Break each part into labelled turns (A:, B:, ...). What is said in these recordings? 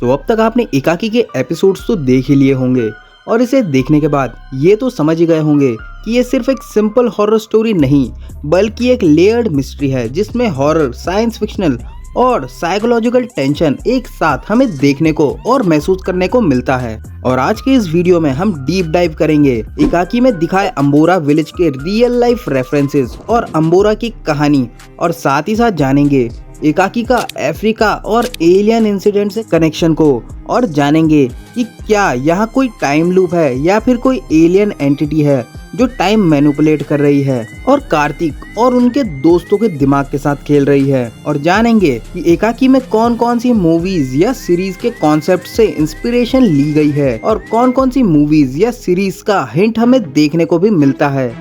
A: तो अब तक आपने एकाकी के एपिसोड्स तो देख ही लिए होंगे और इसे देखने के बाद ये तो समझ ही गए होंगे कि ये सिर्फ एक सिंपल हॉरर स्टोरी नहीं बल्कि एक लेयर्ड मिस्ट्री है जिसमें हॉरर, साइंस फिक्शनल और साइकोलॉजिकल टेंशन एक साथ हमें देखने को और महसूस करने को मिलता है। और आज के इस वीडियो में हम डीप डाइव करेंगे एकाकी में दिखाए अंबोरा विलेज के रियल लाइफ रेफरेंसेस और अंबोरा की कहानी, और साथ ही साथ जानेंगे एकाकी का अफ्रीका और एलियन इंसिडेंट से कनेक्शन को, और जानेंगे कि क्या यहाँ कोई टाइम लूप है या फिर कोई एलियन एंटिटी है जो टाइम मैनिपुलेट कर रही है और कार्तिक और उनके दोस्तों के दिमाग के साथ खेल रही है। और जानेंगे कि एकाकी में कौन कौन सी मूवीज या सीरीज के कॉन्सेप्ट से इंस्पिरेशन ली गई है और कौन कौन सी मूवीज या सीरीज का हिंट हमें देखने को भी मिलता है।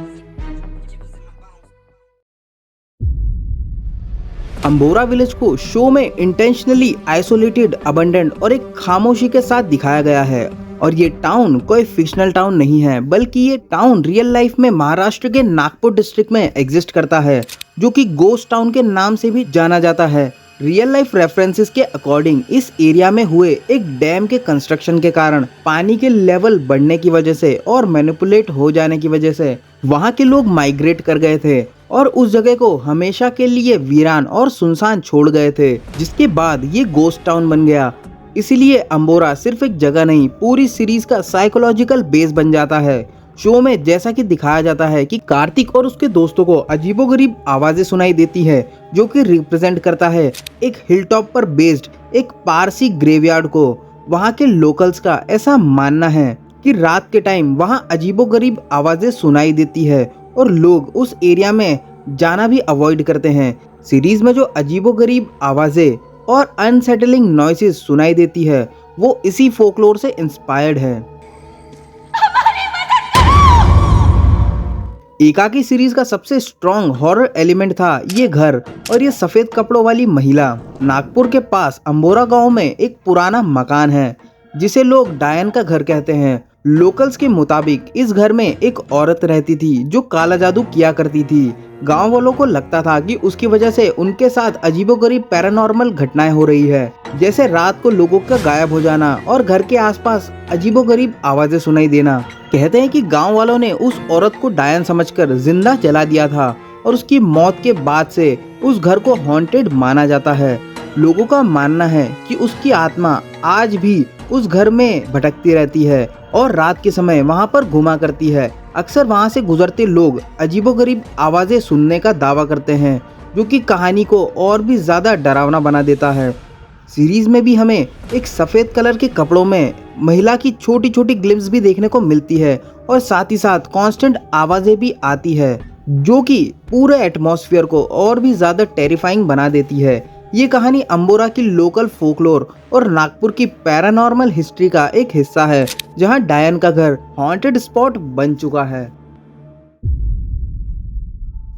A: अंबोरा विलेज को शो में इंटेंशनली आइसोलेटेड, अबंडेंट और एक खामोशी के साथ दिखाया गया है। और ये टाउन कोई फिक्शनल टाउन नहीं है बल्कि ये टाउन रियल लाइफ में महाराष्ट्र के नागपुर डिस्ट्रिक्ट में एग्जिस्ट करता है, जो कि गोस्ट टाउन के नाम से भी जाना जाता है। रियल लाइफ रेफरेंसेस के अकॉर्डिंग इस एरिया में हुए एक डैम के कंस्ट्रक्शन के कारण पानी के लेवल बढ़ने की वजह से और मैनिपुलेट हो जाने की वजह से वहाँ के लोग माइग्रेट कर गए थे और उस जगह को हमेशा के लिए वीरान और सुनसान छोड़ गए थे, जिसके बाद ये गोस्ट टाउन बन गया। इसीलिए अंबोरा सिर्फ एक जगह नहीं, पूरी सीरीज का साइकोलॉजिकल बेस बन जाता है। शो में जैसा कि दिखाया जाता है कि कार्तिक और उसके दोस्तों को अजीबोगरीब आवाजें सुनाई देती है, जो कि रिप्रेजेंट करता है एक हिलटॉप पर बेस्ड एक पारसी ग्रेवयार्ड को। वहाँ के लोकल्स का ऐसा मानना है कि रात के टाइम वहाँ अजीबोगरीब आवाजें सुनाई देती है और लोग उस एरिया में जाना भी अवॉइड करते हैं। सीरीज में जो अजीबोगरीब आवाजें और अनसेटलिंग नॉइसेस सुनाई देती है वो इसी फोकलोर से इंस्पायर्ड है। एकाकी सीरीज का सबसे स्ट्रॉन्ग हॉरर एलिमेंट था ये घर और ये सफेद कपड़ों वाली महिला। नागपुर के पास अंबोरा गांव में एक पुराना मकान है जिसे लोग डायन का घर कहते हैं। लोकल्स के मुताबिक इस घर में एक औरत रहती थी जो काला जादू किया करती थी। गांव वालों को लगता था कि उसकी वजह से उनके साथ अजीबोगरीब पैरानॉर्मल घटनाएं हो रही है, जैसे रात को लोगों का गायब हो जाना और घर के आसपास अजीबोगरीब आवाजें सुनाई देना। कहते हैं कि गांव वालों ने उस औरत को डायन समझकर जिंदा जला दिया था और उसकी मौत के बाद से उस घर को हॉन्टेड माना जाता है। लोगों का मानना है कि उसकी आत्मा आज भी उस घर में भटकती रहती है और रात के समय वहां पर घुमा करती है। अक्सर वहां से गुजरते लोग अजीबोगरीब आवाजें सुनने का दावा करते हैं, जो कि कहानी को और भी ज्यादा डरावना बना देता है। सीरीज में भी हमें एक सफेद कलर के कपड़ों में महिला की छोटी छोटी ग्लिम्स भी देखने को मिलती है और साथ ही साथ कांस्टेंट आवाजें भी आती है, जो कि पूरे एटमॉस्फेयर को और भी ज्यादा टेरिफाइंग बना देती है। ये कहानी अंबोरा की लोकल फोकलोर और नागपुर की पैरानॉर्मल हिस्ट्री का एक हिस्सा है, जहां डायन का घर हॉन्टेड स्पॉट बन चुका है।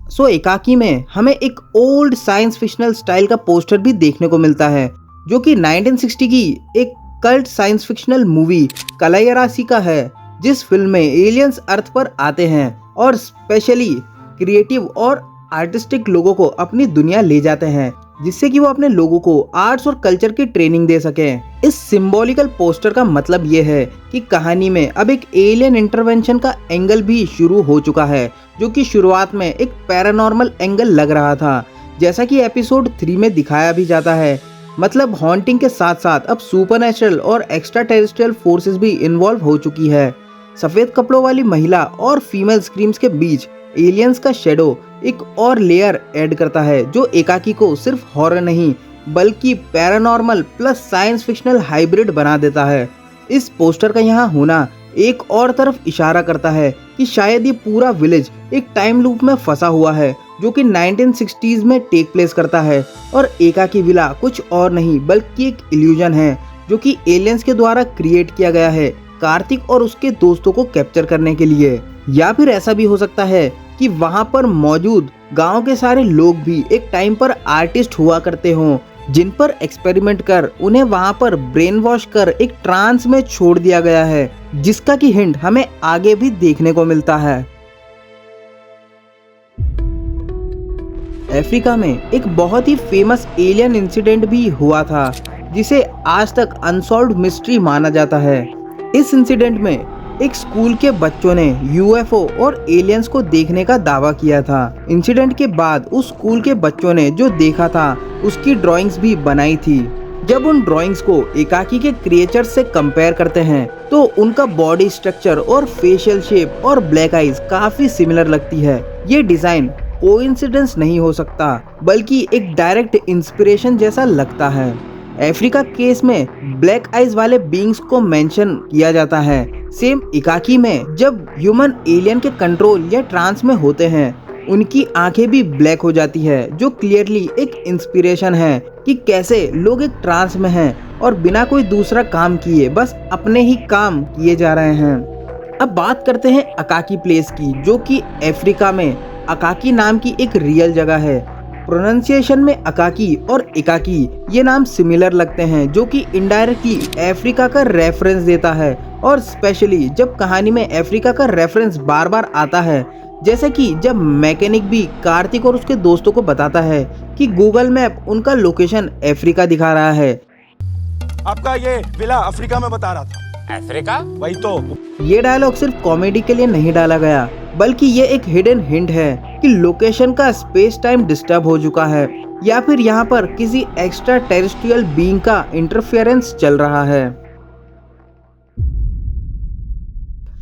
A: सो एकाकी में हमें एक ओल्ड साइंस फिक्शनल स्टाइल का पोस्टर भी देखने को मिलता है, जो कि 1960 की एक कल्ट साइंस फिक्शनल मूवी कलायरासी का है, जिस फिल्म में एलियंस अर्थ पर आते हैं और स्पेशली क्रिएटिव और आर्टिस्टिक लोगों को अपनी दुनिया ले जाते हैं, जिससे कि वो अपने लोगों को आर्ट्स और कल्चर की ट्रेनिंग दे सकें। इस सिंबॉलिकल पोस्टर का मतलब ये है कि कहानी में अब एक एलियन इंटरवेंशन का एंगल भी शुरू हो चुका है, जो कि शुरुआत में एक पैरानॉर्मल एंगल लग रहा था, जैसा कि एपिसोड 3 में दिखाया भी जाता है। मतलब हॉन्टिंग के साथ साथ अब सुपरनेचुरल और एक्स्ट्रा टेरेस्ट्रियल फोर्सेस भी इन्वॉल्व हो चुकी है। सफेद कपड़ों वाली महिला और फीमेल स्क्रीम्स के बीच एलियंस का शेडो एक और लेयर ऐड करता है, जो एकाकी को सिर्फ हॉरर नहीं बल्कि paranormal plus science fictional hybrid बना देता है। इस पोस्टर का यहाँ होना एक और तरफ इशारा करता है कि शायद ये पूरा विलेज एक टाइम लूप में फंसा हुआ है, जो कि 1960s में टेक प्लेस करता है और एकाकी विला कुछ और नहीं बल्कि एक इल्यूजन है, जो कि एलियंस के द्वारा क्रिएट किया गया है कार्तिक और उसके दोस्तों को कैप्चर करने के लिए। या फिर ऐसा भी हो सकता है कि वहाँ पर मौजूद गांव के सारे लोग भी एक टाइम पर आर्टिस्ट हुआ करते हों, जिन पर एक्सपेरिमेंट कर उन्हें वहां पर ब्रेन वॉश कर एक ट्रांस में छोड़ दिया गया है, जिसका की हिंट हमें आगे भी देखने को मिलता है। अफ्रीका में एक बहुत ही फेमस एलियन इंसिडेंट भी हुआ था, जिसे आज तक अनसॉल्व्ड मिस्ट्री माना जाता है। इस इंसिडेंट में एक स्कूल के बच्चों ने यूएफओ और एलियंस को देखने का दावा किया था। इंसिडेंट के बाद उस स्कूल के बच्चों ने जो देखा था उसकी ड्राइंग्स भी बनाई थी। जब उन ड्राइंग्स को एकाकी के क्रिएचर से कंपेयर करते हैं तो उनका बॉडी स्ट्रक्चर और फेशियल शेप और ब्लैक आईज काफी सिमिलर लगती है। ये डिजाइन कोइंसिडेंस नहीं हो सकता बल्कि एक डायरेक्ट इंस्पिरेशन जैसा लगता है। अफ्रीका केस में ब्लैक आईज वाले बीइंग्स को मेंशन किया जाता है। सेम इकाकी में जब ह्यूमन एलियन के कंट्रोल या ट्रांस में होते हैं उनकी आंखें भी ब्लैक हो जाती है, जो क्लियरली एक इंस्पिरेशन है कि कैसे लोग एक ट्रांस में हैं और बिना कोई दूसरा काम किए बस अपने ही काम किए जा रहे हैं। अब बात करते हैं अकाकी प्लेस की, जो कि अफ्रीका में अकाकी नाम की एक रियल जगह है। प्रोनाउंसिएशन में अकाकी और इकाकी ये नाम सिमिलर लगते हैं, जो कि इनडायरेक्टली अफ्रीका का रेफरेंस देता है। और स्पेशली जब कहानी में अफ्रीका का रेफरेंस बार बार आता है, जैसे कि जब मैकेनिक भी कार्तिक और उसके दोस्तों को बताता है कि गूगल मैप उनका लोकेशन अफ्रीका दिखा रहा है।
B: आपका ये विला अफ्रीका में बता रहा था।
C: अफ्रीका?
B: वही तो।
A: ये डायलॉग सिर्फ कॉमेडी के लिए नहीं डाला गया, बल्कि ये एक हिडन हिंट है कि लोकेशन का स्पेस टाइम डिस्टर्ब हो चुका है या फिर यहाँ पर किसी एक्स्ट्रा टेरेस्ट्रियल बीइंग का इंटरफेरेंस चल रहा है।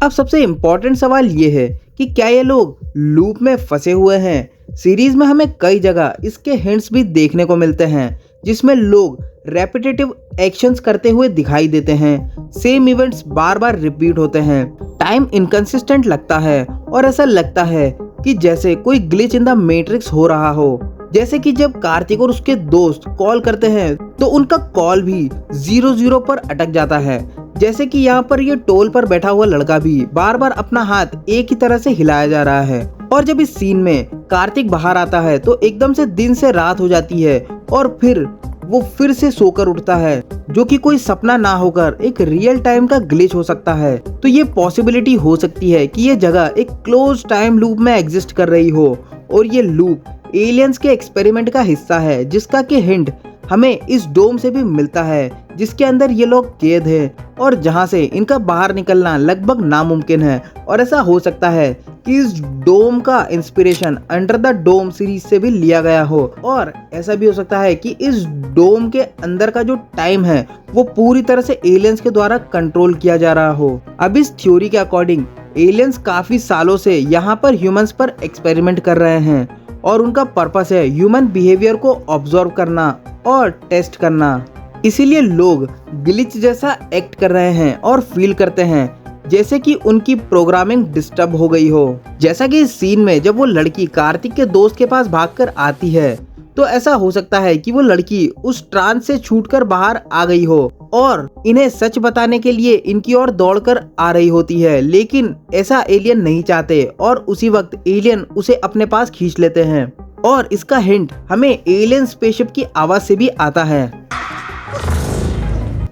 A: अब सबसे इम्पोर्टेंट सवाल ये है कि क्या ये लोग लूप में फंसे हुए हैं। सीरीज में हमें कई जगह इसके हिंट्स भी देखने को मिलते हैं, जिसमें लोग रेपिटेटिव एक्शंस करते हुए दिखाई देते हैं। सेम इवेंट्स बार बार रिपीट होते हैं। टाइम इनकंसिस्टेंट लगता है और ऐसा लगता है कि जैसे कोई ग्लिच इन द मैट्रिक्स हो रहा हो। जैसे कि जब कार्तिक और उसके दोस्त कॉल करते हैं तो उनका कॉल भी 0-0 पर अटक जाता है। जैसे कि यहाँ पर ये टोल पर बैठा हुआ लड़का भी बार बार अपना हाथ एक ही तरह से हिलाया जा रहा है। और जब इस सीन में कार्तिक बाहर आता है तो एकदम से दिन से रात हो जाती है और फिर वो फिर से सोकर उठता है, जो कि कोई सपना ना होकर एक रियल टाइम का ग्लिच हो सकता है। तो ये पॉसिबिलिटी हो सकती है कि ये जगह एक क्लोज टाइम लूप में एग्जिस्ट कर रही हो और ये लूप एलियंस के एक्सपेरिमेंट का हिस्सा है, जिसका कि हिंट हमें इस डोम से भी मिलता है, जिसके अंदर ये लोग कैद हैं और जहां से इनका बाहर निकलना लगभग नामुमकिन है। और ऐसा हो सकता है कि इस डोम का inspiration under the dome series से भी लिया गया हो, और ऐसा भी हो सकता है कि इस डोम के अंदर का जो टाइम है वो पूरी तरह से एलियंस के द्वारा कंट्रोल किया जा रहा हो। अब इस थ्योरी के अकॉर्डिंग एलियंस काफी सालों से यहाँ पर ह्यूमंस पर एक्सपेरिमेंट कर रहे हैं और उनका पर्पस है ह्यूमन बिहेवियर को ऑब्जर्व करना और टेस्ट करना। इसीलिए लोग ग्लिच जैसा एक्ट कर रहे हैं और फील करते हैं जैसे कि उनकी प्रोग्रामिंग डिस्टर्ब हो गई हो। जैसा कि इस सीन में जब वो लड़की कार्तिक के दोस्त के पास भागकर आती है तो ऐसा हो सकता है कि वो लड़की उस ट्रांस से छूटकर बाहर आ गई हो और इन्हें सच बताने के लिए इनकी ओर दौड़कर आ रही होती है, लेकिन ऐसा एलियन नहीं चाहते और उसी वक्त एलियन उसे अपने पास खींच लेते हैं। और इसका हिंट हमें एलियन स्पेसशिप की आवाज से भी आता है।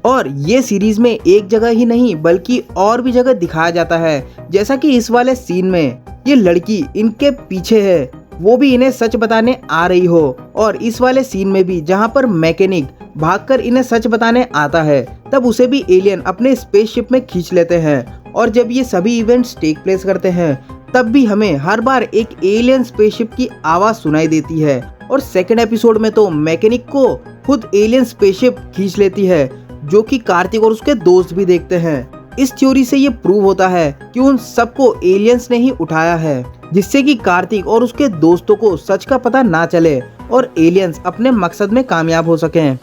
A: और ये सीरीज में एक जगह ही नहीं बल्कि और भी जगह दिखाया जाता है, जैसा कि इस वाले सीन में ये लड़की इनके पीछे है, वो भी इन्हें सच बताने आ रही हो। और इस वाले सीन में भी जहाँ पर मैकेनिक भागकर इन्हें सच बताने आता है, तब उसे भी एलियन अपने स्पेसशिप में खींच लेते हैं। और जब ये सभी इवेंट्स टेक प्लेस करते हैं तब भी हमें हर बार एक एलियन स्पेसशिप की आवाज सुनाई देती है। और सेकंड एपिसोड में तो मैकेनिक को खुद एलियन स्पेसशिप खींच लेती है, जो कि कार्तिक और उसके दोस्त भी देखते हैं। इस थ्योरी से ये प्रूव होता है कि उन सबको एलियंस ने ही उठाया है, जिससे कि कार्तिक और उसके दोस्तों को सच का पता ना चले और एलियंस अपने मकसद में कामयाब हो सकें।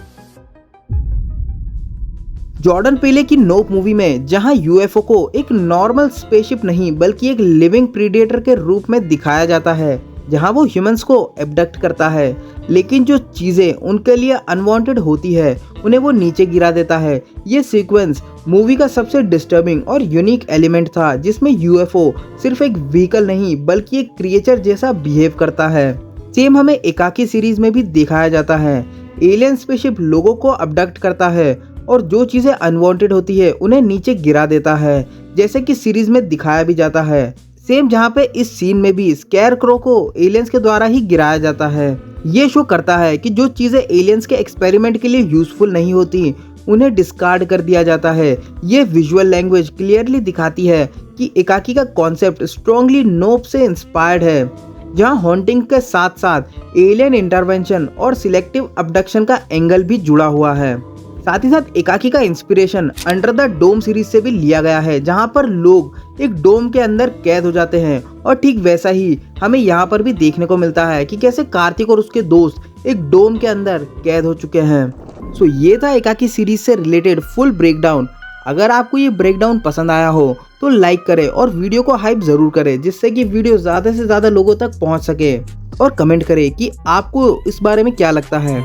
A: जॉर्डन पेले की नोप मूवी में जहां यूएफओ को एक नॉर्मल स्पेसशिप नहीं बल्कि एक लिविंग प्रीडेटर के रूप में दिखाया जाता है, जहां वो ह्यूमंस को एब्डक्ट करता है, लेकिन जो चीजें उनके लिए अनवांटेड होती है उन्हें वो नीचे गिरा देता है। ये सीक्वेंस मूवी का सबसे डिस्टर्बिंग और यूनिक एलिमेंट था, जिसमें यूएफओ सिर्फ एक व्हीकल नहीं बल्कि एक क्रिएचर जैसा बिहेव करता है। सेम हमें एकाकी सीरीज में भी दिखाया जाता है। एलियन स्पेसशिप लोगों को अबडक्ट करता है और जो चीजें अनवांटेड होती है उन्हें नीचे गिरा देता है, जैसे कि सीरीज में दिखाया भी जाता है। सेम जहाँ पे इस सीन में भी स्कैरक्रो को एलियंस के द्वारा ही गिराया जाता है। ये शो करता है कि जो चीजें एलियंस के एक्सपेरिमेंट के लिए यूजफुल नहीं होती उन्हें डिस्कार्ड कर दिया जाता है। ये विजुअल लैंग्वेज क्लियरली दिखाती है कि एकाकी का कॉन्सेप्ट स्ट्रांगली नोप से इंस्पायर्ड है, जहां हॉन्टिंग के साथ साथ एलियन इंटरवेंशन और सिलेक्टिव अबडक्शन का एंगल भी जुड़ा हुआ है। साथ ही साथ एकाकी का inspiration under the dome series से भी लिया गया है, जहां पर लोग एक डोम के अंदर कैद हो जाते हैं और ठीक वैसा ही हमें यहाँ पर भी देखने को मिलता है कि कैसे कार्तिक और उसके दोस्त एक डोम के अंदर कैद हो चुके हैं। सो ये था एकाकी सीरीज से रिलेटेड फुल ब्रेकडाउन। अगर आपको ये ब्रेकडाउन पसंद आया हो तो लाइक करें और वीडियो को हाइप जरूर करें, जिससे कि वीडियो ज़्यादा से ज़्यादा लोगों तक पहुंच सके, और कमेंट करें कि आपको इस बारे में क्या लगता है।